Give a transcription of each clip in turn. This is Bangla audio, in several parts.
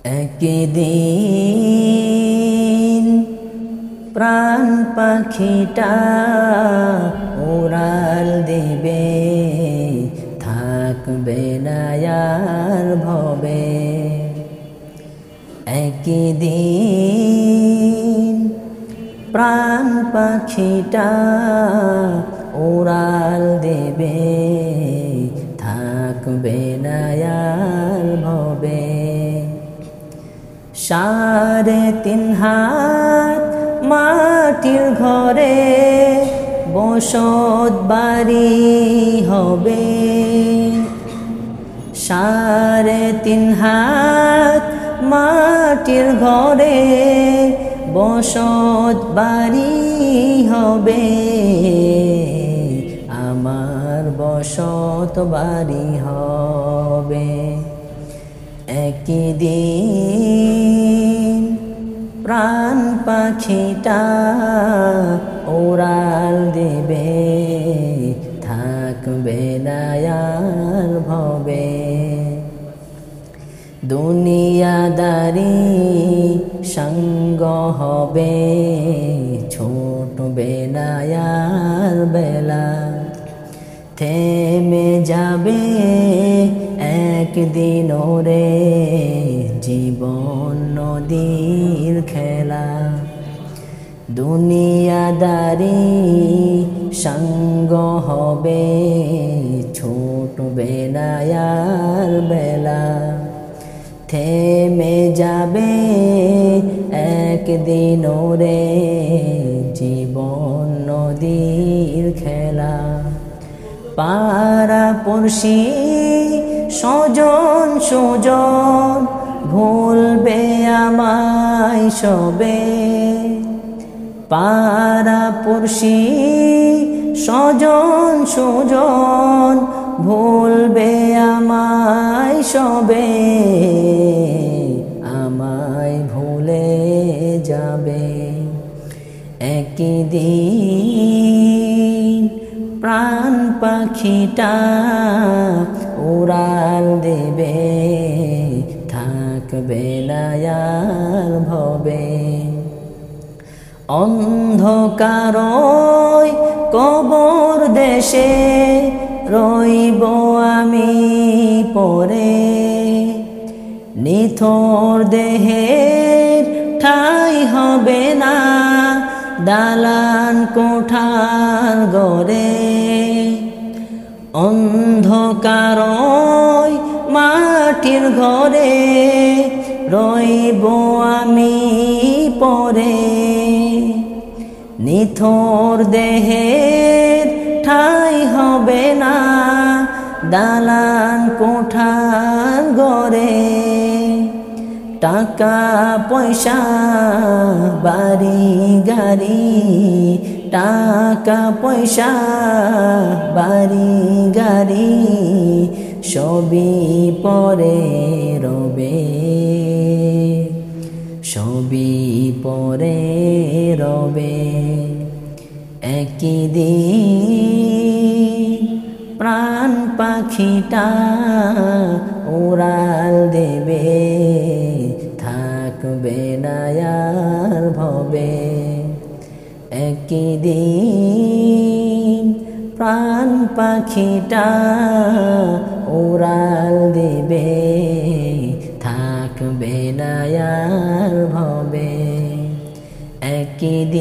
একদিন প্রাণ পাখিটা উড়াল দিবে, থাকবে না আর ভবে। একদিন প্রাণ পাখিটা উড়াল দেবে, থাকবে না আর ভবে। 3.5 হাত মাটির ঘরে বসত বাড়ি হবে। 3.5 হাত মাটির ঘরে বসত বাড়ি হবে, আমার বসত বাড়ি হবে। একদিন প্রাণ পাখিটা উড়াল দেবে, থাকবে না আর ভবে। দুনিয়াদারি সঙ্গ হবে, ছুটবে না আর বেলা। থেমে যাবে একদিন ওরে জীবন নদীর খেলা। দুনিয়াদারি সঙ্গ হবে, ছুটবে না আর বেলা। থেমে যাবে একদিন ওরে জীবন নদীর খেলা। পাড়া পড়শি স্বজন সুজন ভুলবে আমায় সবে। পাড়া পড়শি স্বজন সুজন ভুলবে আমায় সবে, আমায় ভুলে যাবে। একদিন প্রাণ পাখিটা উড়াল দেবে, থাকবে না আর ভবে। অন্ধকারই কবর দেশে রইব আমি পরে। নিথর দেহের ঠাঁই হবে না দালান কোঠার ঘরে। অন্ধকারই মাটির ঘরে রইব আমি পরে। নিথর দেহের ঠাঁই হবে না দালান কোঠার ঘরে। টাকা পয়সা বাড়ি গাড়ি, টাকা পয়সা বাড়ি গাড়ি সবই পরে রবে, সবই পরে রবে। একদিন প্রাণ পাখিটা উড়াল দেবে, থাকবে না আর ভবে। একদিন প্রাণ পাখিটা উড়াল দেবে, থাকবে না আর ভবে। একদিন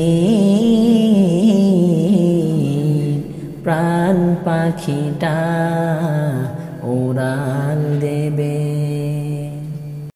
প্রাণ পাখিটা